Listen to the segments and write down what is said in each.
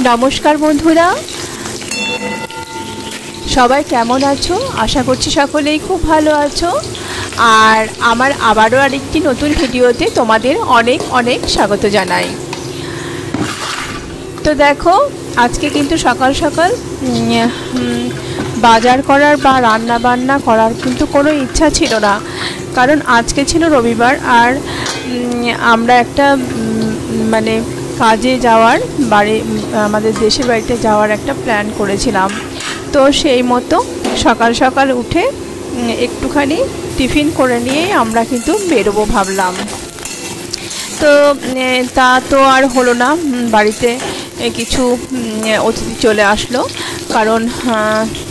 নমস্কার বন্ধুরা, সবাই কেমন আছো? আশা করছি সকলেই খুব ভালো আছো। আর আমার আবারও আরেকটি নতুন ভিডিওতে তোমাদের অনেক অনেক স্বাগত জানাই। তো দেখো, আজকে কিন্তু সকাল সকাল বাজার করার বা রান্না বান্না করার কিন্তু কোনো ইচ্ছা ছিল না, কারণ আজকে ছিল রবিবার। আর আমরা একটা মানে কাজে যাওয়ার আমাদের দেশের বাড়িতে যাওয়ার একটা প্ল্যান করেছিলাম। তো সেই মতো সকাল সকাল উঠে একটুখানি টিফিন করে নিয়ে আমরা কিন্তু বেরোবো ভাবলাম। তো তা তো আর হলো না, বাড়িতে কিছু অতিথি চলে আসলো, কারণ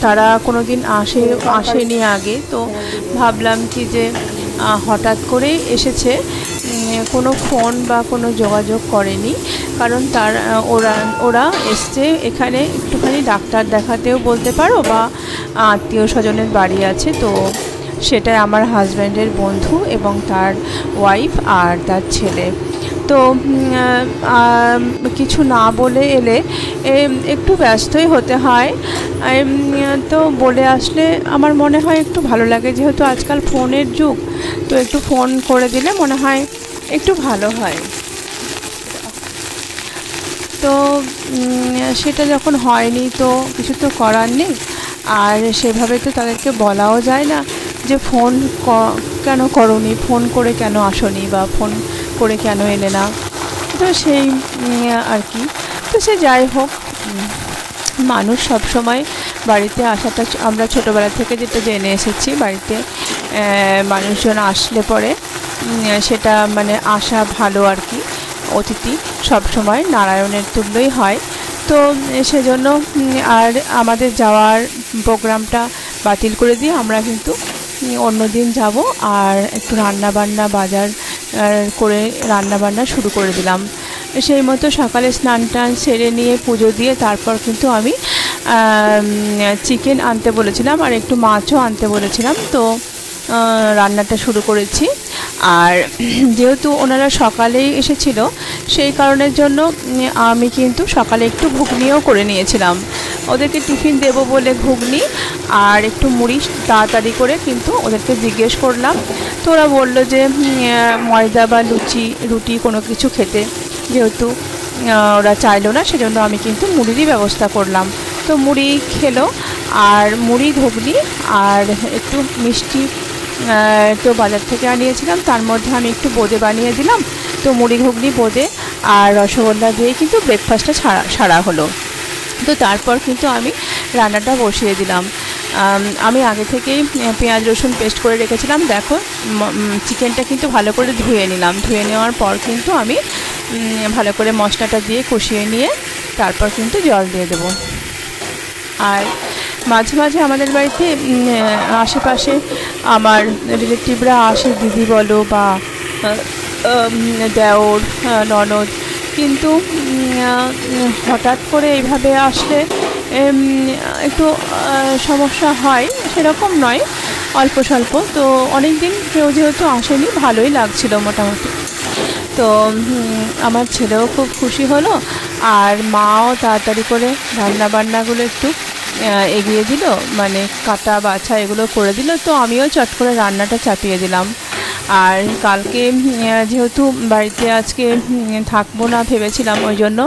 তারা কোনো দিন আসেনি আগে। তো ভাবলাম কি যে হঠাৎ করে এসেছে, কোনো ফোন বা কোনো যোগাযোগ করেনি, কারণ ওরা এসছে এখানে একটুখানি ডাক্তার দেখাতেও বলতে পারো, বা আত্মীয় স্বজনের বাড়ি আছে। তো সেটাই আমার হাজব্যান্ডের বন্ধু এবং তার ওয়াইফ আর তার ছেলে। তো কিছু না বলে এলে একটু ব্যস্তই হতে হয়। তো বলে আসলে আমার মনে হয় একটু ভালো লাগে, যেহেতু আজকাল ফোনের যুগ। তো একটু ফোন করে দিলে মনে হয় একটু ভালো হয়। তো সেটা যখন হয়নি তো কিছু তো করার নেই। আর সেভাবে তো তাদেরকে বলাও যায় না যে ফোন কেন করোনি, ফোন করে কেন আসোনি, বা ফোন করে কেন এলে না। তো সেই আর কি। তো সে যাই হোক, মানুষ সব সময় বাড়িতে আসাটা আমরা ছোটোবেলা থেকে যেটা জেনে এসেছি, বাড়িতে মানুষজন আসলে পরে সেটা মানে আসা ভালো আর কি। অতিথি সব সময় নারায়ণের তুল্যই হয়। তো সেজন্য আর আমাদের যাওয়ার প্রোগ্রামটা বাতিল করে দিয়ে আমরা কিন্তু অন্য দিন যাব। আর একটু রান্নাবান্না বাজার করে রান্নাবান্না শুরু করে দিলাম। সেই মতো সকালে স্নান টান সেরে নিয়ে পুজো দিয়ে তারপর কিন্তু আমি চিকেন আনতে বলেছিলাম আর একটু মাছও আনতে বলেছিলাম। তো রান্নাটা শুরু করেছি। আর যেহেতু ওনারা সকালেই এসেছিল, সেই কারণের জন্য আমি কিন্তু সকালে একটু ঘুগনিও করে নিয়েছিলাম। ওদেরকে টিফিন দেবো বলে ঘুগনি আর একটু মুড়ি তাড়াতাড়ি করে কিন্তু ওদেরকে জিজ্ঞেস করলাম। তো ওরা বললো যে ময়দা বা রুটি কোনো কিছু খেতে, যেহেতু ওরা চাইলো না, সেজন্য আমি কিন্তু মুড়িরই ব্যবস্থা করলাম। তো মুড়ি খেলো, আর মুড়ি ঘুগনি আর একটু মিষ্টি তো বাজার থেকে আনিয়েছিলাম, তার মধ্যে আমি একটু বোঁদে বানিয়ে দিলাম। তো মুড়ি ঘুগনি বোঁদে আর রসগোল্লা দিয়ে কিন্তু ব্রেকফাস্টটা সারা হলো। তো তারপর কিন্তু আমি রান্নাটা বসিয়ে দিলাম। আমি আগে থেকেই পেঁয়াজ রসুন পেস্ট করে রেখেছিলাম। দেখো, চিকেনটা কিন্তু ভালো করে ধুয়ে নিলাম। ধুয়ে নেওয়ার পর কিন্তু আমি ভালো করে মশলাটা দিয়ে কষিয়ে নিয়ে তারপর কিন্তু জল দিয়ে দেবো। আর মাঝে মাঝে আমাদের বাড়িতে আশেপাশে আমার রিলেটিভরা আসে, দিদি বলো বা দেওর ননদ, কিন্তু হঠাৎ করে এইভাবে আসলে একটু সমস্যা হয়, সেরকম নয়, অল্প স্বল্প। তো অনেক দিন কেউ যেহেতু আসেনি, ভালোই লাগছিল মোটামুটি। তো আমার ছেলেও খুব খুশি হলো, আর মাও তাড়াতাড়ি করে রান্নাবান্নাগুলো একটু এগিয়ে দিল, মানে কাটা বাছা এগুলো করে দিল। তো আমিও চট করে রান্নাটা চাপিয়ে দিলাম। আর কালকে যেহেতু বাড়িতে আজকে থাকবো না ভেবেছিলাম, ওই জন্য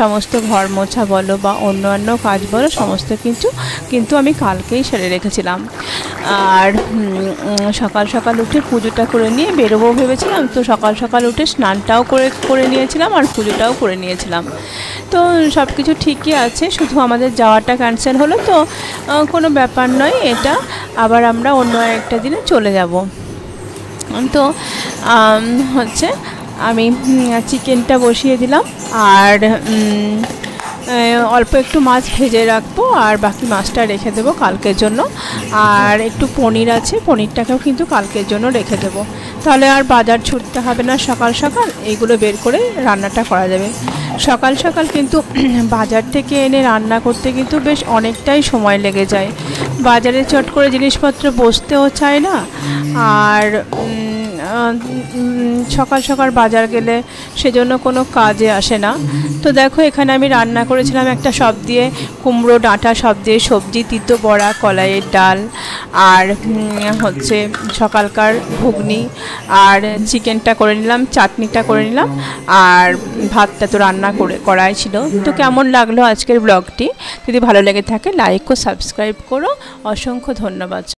সমস্ত ঘর মোছা বলো বা অন্যান্য কাজ বলো সমস্ত কিন্তু আমি কালকেই সেরে রেখেছিলাম। আর সকাল সকাল উঠে পুজোটা করে নিয়ে বেরোবো ভেবেছিলাম। তো সকাল সকাল উঠে স্নানটাও করে নিয়েছিলাম আর পুজোটাও করে নিয়েছিলাম। তো সব কিছু ঠিকই আছে, শুধু আমাদের যাওয়াটা ক্যান্সেল হলো। তো কোনো ব্যাপার নয়, এটা আবার আমরা অন্য একটা দিনে চলে যাব। তো হচ্ছে আমি চিকেনটা বসিয়ে দিলাম, আর অল্প একটু মাছ ভেজে রাখবো, আর বাকি মাছটা রেখে দেবো কালকের জন্য। আর একটু পনির আছে, পনিরটাকেও কিন্তু কালকের জন্য রেখে দেবো। তাহলে আর বাজার ছুটতে হবে না, সকাল সকাল এইগুলো বের করে রান্নাটা করা যাবে। সকাল সকাল কিন্তু বাজার থেকে এনে রান্না করতে কিন্তু বেশ অনেকটাই সময় লেগে যায়। বাজারে চট করে জিনিসপত্র বসতেও চায় না, আর সকাল সকাল বাজার গেলে সেজন্য কোনো কাজে আসে না। তো দেখো এখানে আমি রান্না করেছিলাম একটা সব দিয়ে কুমড়ো ডাঁটা সব দিয়ে সবজি, তিতো বড়া, কলাইয়ের ডাল, আর হচ্ছে সকালকার ঘুগনি, আর চিকেনটা করে নিলাম, চাটনিটা করে নিলাম, আর ভাতটা তো রান্না করাই ছিল। তো কেমন লাগলো আজকের ব্লগটি? যদি ভালো লেগে থাকে লাইক ও সাবস্ক্রাইব করো। অসংখ্য ধন্যবাদ।